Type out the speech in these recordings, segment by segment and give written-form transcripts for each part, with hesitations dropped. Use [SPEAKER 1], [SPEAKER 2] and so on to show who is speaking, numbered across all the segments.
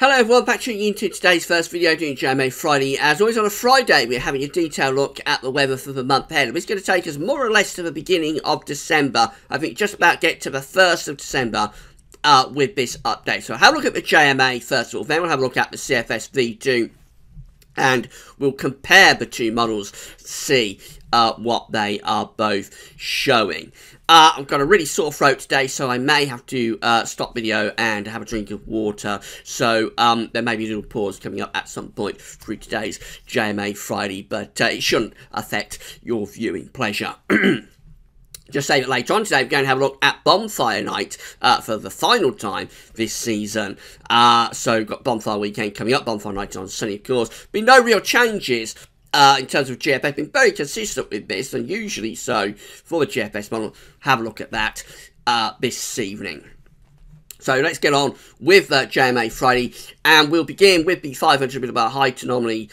[SPEAKER 1] Hello everyone, back tuning into today's first video doing JMA Friday. As always on a Friday, we're having a detailed look at the weather for the month ahead. It's going to take us more or less to the beginning of December. I think just about get to the 1st of December with this update. So have a look at the JMA first of all, then we'll have a look at the CFS V2. And we'll compare the two models, see what they are both showing. I've got a really sore throat today, so I may have to stop video and have a drink of water. So there may be a little pause coming up at some point through today's JMA Friday, but it shouldn't affect your viewing pleasure. Just say that later on today, we're going to have a look at Bonfire Night for the final time this season. So we've got Bonfire Weekend coming up, Bonfire Night on Sunday, of course. Been no real changes in terms of GFS. Been very consistent with this, and usually so for the GFS model. Have a look at that this evening. So let's get on with JMA Friday, and we'll begin with the 500 millibar height anomaly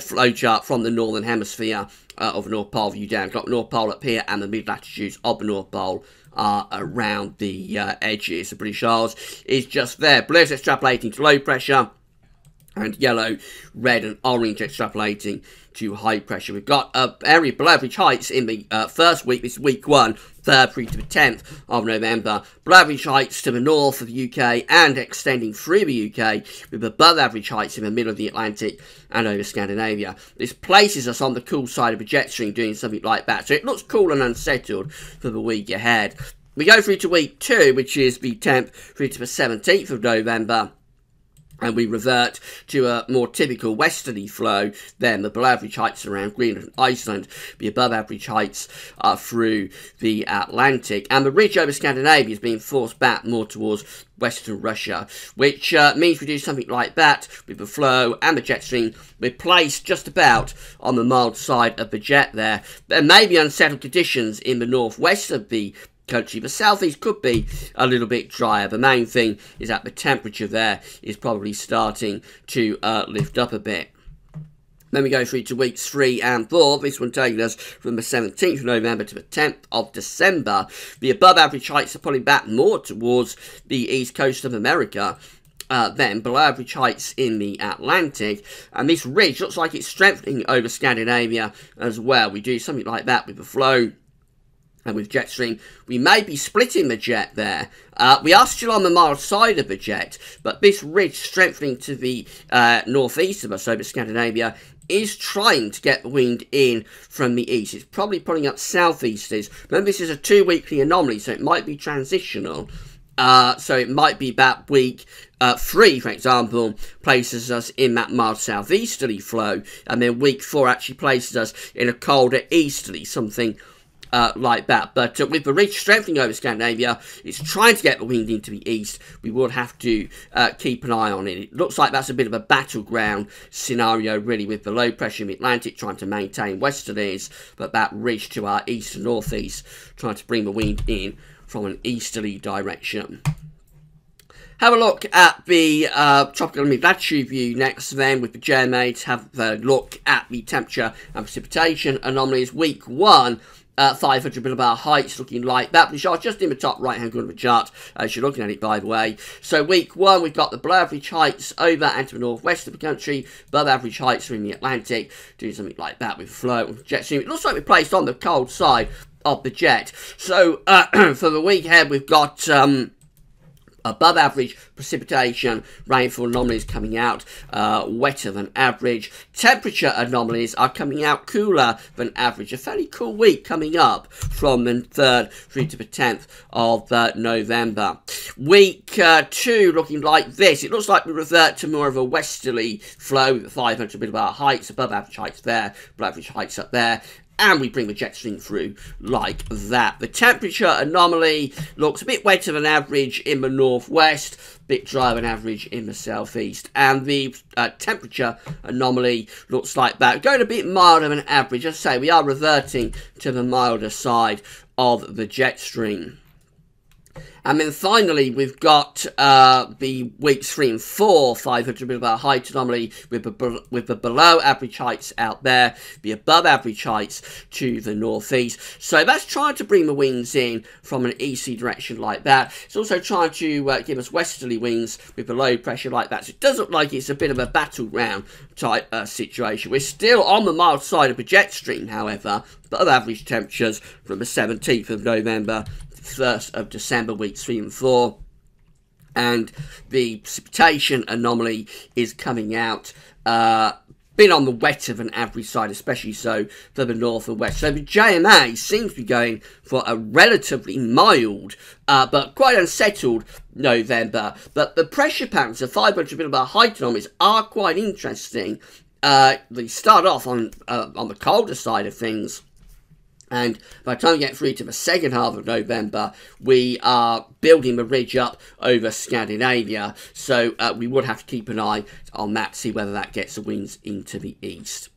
[SPEAKER 1] flow chart from the Northern Hemisphere of the North Pole view down. Got the North Pole up here, and the mid-latitudes of the North Pole are around the edges. The British Isles is just there. Blue is extrapolating to low pressure, and yellow, red and orange extrapolating to high pressure. We've got area below average heights in the first week. This is week 1, 3rd through to the 10th of November. Below average heights to the north of the UK and extending through the UK, with above average heights in the middle of the Atlantic and over Scandinavia. This places us on the cool side of the jet stream, doing something like that. So it looks cool and unsettled for the week ahead. We go through to week 2, which is the 10th through to the 17th of November. And we revert to a more typical westerly flow. Then the below average heights around Greenland and Iceland, the above average heights are through the Atlantic. And the ridge over Scandinavia is being forced back more towards Western Russia, which means we do something like that with the flow and the jet stream. We're placed just about on the mild side of the jet there. There may be unsettled conditions in the northwest of the country. The southeast could be a little bit drier. The main thing is that the temperature there is probably starting to lift up a bit. Then we go through to weeks 3 and 4. This one taking us from the 17th of November to the 10th of December. The above average heights are pulling back more towards the east coast of America. Then below average heights in the Atlantic, and this ridge looks like it's strengthening over Scandinavia as well. We do something like that with the flow and with jet stream. We may be splitting the jet there. We are still on the mild side of the jet, but this ridge strengthening to the northeast of us over Scandinavia is trying to get the wind in from the east. It's probably pulling up southeasters. Remember, this is a 2-weekly anomaly, so it might be transitional. So it might be that week 3, for example, places us in that mild southeasterly flow, and then week 4 actually places us in a colder easterly, something like that. But with the ridge strengthening over Scandinavia, it's trying to get the wind into the east. We would have to keep an eye on it. It looks like that's a bit of a battleground scenario, really, with the low pressure in the Atlantic trying to maintain westerlies, but that ridge to our east and northeast trying to bring the wind in from an easterly direction. Have a look at the tropical mid-latitude view next, then with the JMA to have a look at the temperature and precipitation anomalies. Week 1, 500 millibar heights looking like that. We are just in the top right hand corner of the chart as you're looking at it, by the way. So week 1, we've got the below average heights over and to the northwest of the country. Above average heights are in the Atlantic, doing something like that with flow and jet stream. It looks like we're placed on the cold side of the jet. So for the week ahead, we've got above average precipitation, rainfall anomalies coming out wetter than average. Temperature anomalies are coming out cooler than average. A fairly cool week coming up from the 3rd through to the 10th of November. Week 2 looking like this. It looks like we revert to more of a westerly flow with 500 millibar heights, above average heights there, below average heights up there. And we bring the jet stream through like that. The temperature anomaly looks a bit wetter than average in the northwest, a bit drier than average in the southeast. And the temperature anomaly looks like that, going a bit milder than average. As I say, we are reverting to the milder side of the jet stream. And then finally, we've got the weeks 3 and 4, 500 millibar height anomaly with the below average heights out there, the above average heights to the northeast. So that's trying to bring the winds in from an easterly direction like that. It's also trying to give us westerly winds with the low pressure like that. So it does look like it's a bit of a battleground type situation. We're still on the mild side of the jet stream, however, above average temperatures from the 17th of November 1st of December, weeks 3 and 4, and the precipitation anomaly is coming out been on the wetter than average side, especially so for the north and west. So the JMA seems to be going for a relatively mild but quite unsettled November, but the pressure patterns of 500 millibar height anomalies are quite interesting. They start off on the colder side of things, and by the time we get through to the second half of November, we are building the ridge up over Scandinavia. So we would have to keep an eye on that, see whether that gets the winds into the east.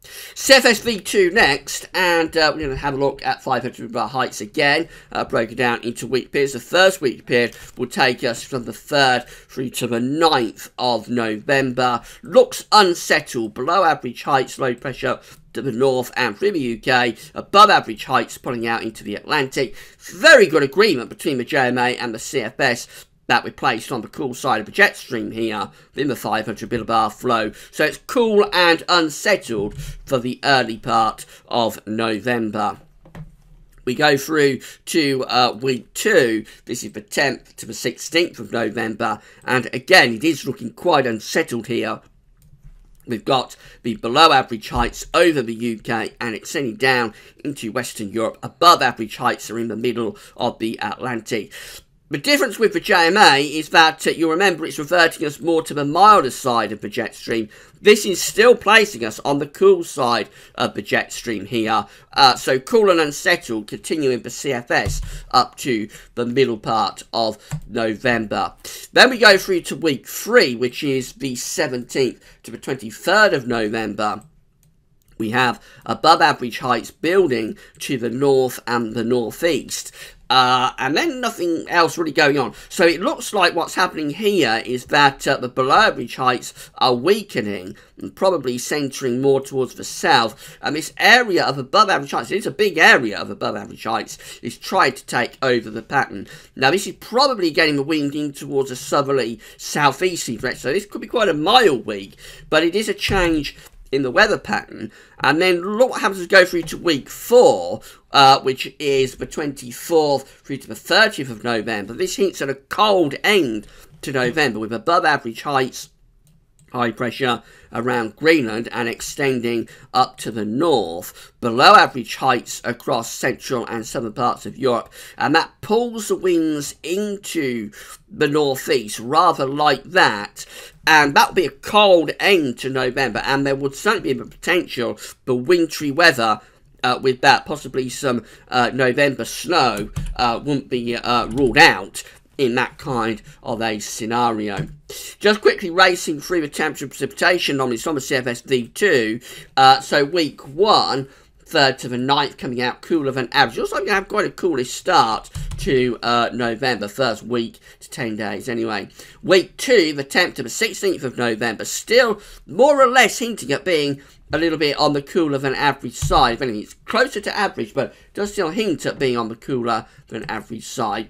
[SPEAKER 1] CFS V2 next, and we're going to have a look at 500 bar heights again, broken down into week periods. The first week period will take us from the 3rd through to the 9th of November. Looks unsettled, below average heights, low pressure to the north and through the UK, above average heights pulling out into the Atlantic. Very good agreement between the JMA and the CFS that we placed on the cool side of the jet stream here in the 500 millibar flow. So it's cool and unsettled for the early part of November. We go through to week 2. This is the 10th to the 16th of November, and again it is looking quite unsettled here. We've got the below average heights over the UK and extending down into Western Europe. Above average heights are in the middle of the Atlantic. The difference with the JMA is that you'll remember it's reverting us more to the milder side of the jet stream. This is still placing us on the cool side of the jet stream here. So cool and unsettled, continuing the CFS up to the middle part of November. Then we go through to week 3, which is the 17th to the 23rd of November. We have above average heights building to the north and the northeast. And then nothing else really going on. So it looks like what's happening here is that the below average heights are weakening and probably centering more towards the south. And this area of above average heights, it's a big area of above average heights, is trying to take over the pattern. Now this is probably getting the wind in towards a southerly southeasterly direction. So this could be quite a mild week, but it is a change in the weather pattern. And then look what happens as we go through to week 4, which is the 24th through to the 30th of November. This hints at a cold end to November with above average heights, high pressure around Greenland and extending up to the north, below average heights across central and southern parts of Europe, and that pulls the winds into the northeast rather like that, and that would be a cold end to November, and there would certainly be the potential for wintry weather with that. Possibly some November snow wouldn't be ruled out in that kind of a scenario. Just quickly racing through the temperature precipitation anomalies from the CFS V2. So week 1, 3rd to the 9th, coming out cooler than average. Also, going to have quite a coolish start to November, first week to 10 days anyway. Week 2, the 10th to the 16th of November, still more or less hinting at being a little bit on the cooler than average side. If anything, it's closer to average, but does still hint at being on the cooler than average side.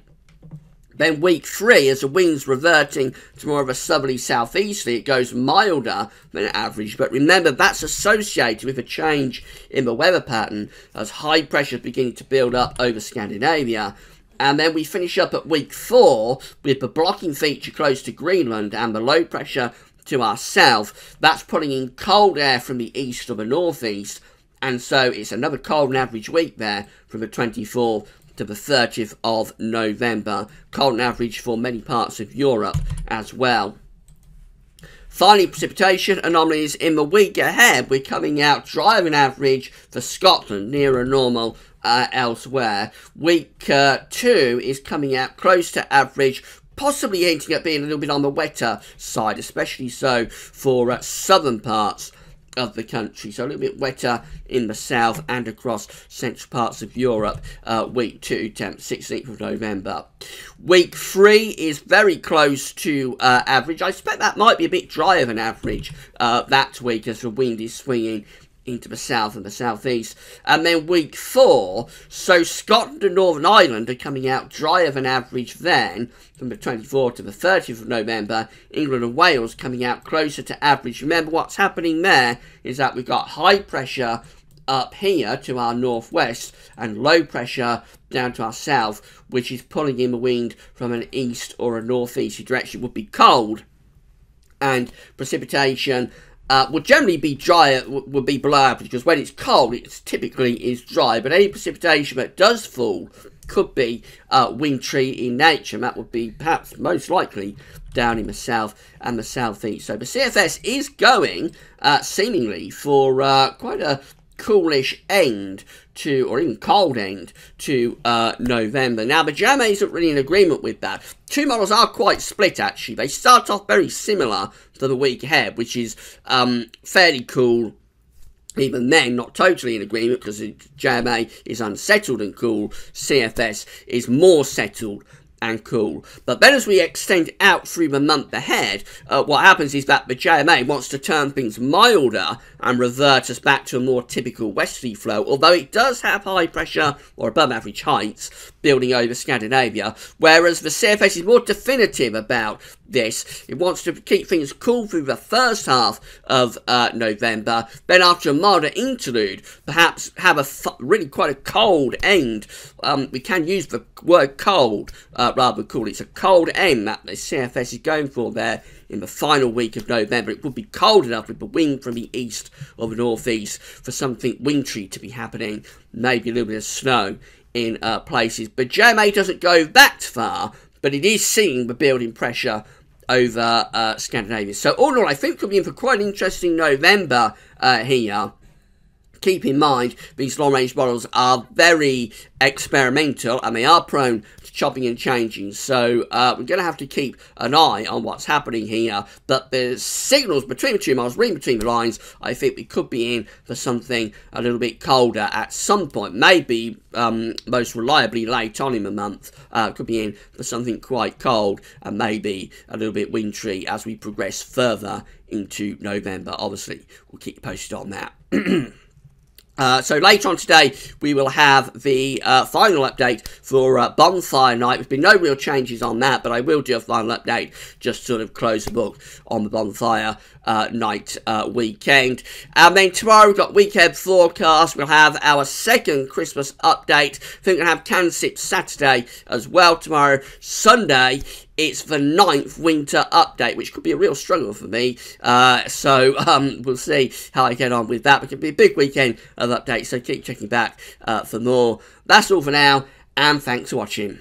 [SPEAKER 1] Then week 3, as the wind's reverting to more of a southerly southeasterly, it goes milder than average. But remember, that's associated with a change in the weather pattern as high pressure is beginning to build up over Scandinavia. And then we finish up at week 4 with the blocking feature close to Greenland and the low pressure to our south. That's pulling in cold air from the east or the northeast. And so it's another cold and average week there from the 24th to the 30th of November. Cold and average for many parts of Europe as well. Finally, precipitation anomalies in the week ahead. We're coming out dry than average for Scotland, nearer normal elsewhere. Week 2 is coming out close to average, possibly hinting at being a little bit on the wetter side, especially so for southern parts of the country, so a little bit wetter in the south and across central parts of Europe. Week 2, 10th, 16th of November. Week 3 is very close to average. I expect that might be a bit drier than average that week as the wind is swinging into the south and the southeast. And then week 4, so Scotland and Northern Ireland are coming out drier than average then, from the 24th to the 30th of November. England and Wales coming out closer to average. Remember, what's happening there is that we've got high pressure up here to our northwest and low pressure down to our south, which is pulling in the wind from an east or a northeasterly direction. It would be cold, and precipitation would generally be drier, would be below average, because when it's cold, it typically is dry. But any precipitation that does fall could be wintry in nature, and that would be perhaps most likely down in the south and the southeast. So the CFS is going seemingly for quite a coolish end to, or even cold end to November. Now, the JMA isn't really in agreement with that. Two models are quite split, actually. They start off very similar for the week ahead, which is fairly cool. Even then, not totally in agreement, because JMA is unsettled and cool. CFS is more settled and cool. But then as we extend out through the month ahead, what happens is that the JMA wants to turn things milder and revert us back to a more typical westerly flow, although it does have high pressure or above average heights building over Scandinavia, whereas the CFS is more definitive about this. It wants to keep things cool through the first half of November, then after a milder interlude, perhaps have a really quite a cold end. We can use the word cold rather than cool. It's a cold end that the CFS is going for there in the final week of November. It would be cold enough with the wind from the east or the northeast for something wintry to be happening, maybe a little bit of snow in places. But JMA doesn't go that far, but it is seeing the building pressure over Scandinavia. So all in all, I think we'll be in for quite an interesting November here. Keep in mind, these long-range models are very experimental and they are prone to chopping and changing. So we're going to have to keep an eye on what's happening here. But the signals between the two models, reading between the lines, I think we could be in for something a little bit colder at some point. Maybe most reliably late on in the month. Could be in for something quite cold and maybe a little bit wintry as we progress further into November. Obviously, we'll keep you posted on that. So later on today, we will have the final update for Bonfire Night. There's been no real changes on that, but I will do a final update just to sort of close the book on the Bonfire Night weekend. And then tomorrow we've got weekend forecast. We'll have our second Christmas update. I think we'll have CanSip Saturday as well tomorrow. Sunday, it's the 9th winter update, which could be a real struggle for me. So we'll see how I get on with that. It could be a big weekend of updates, so keep checking back for more. That's all for now, and thanks for watching.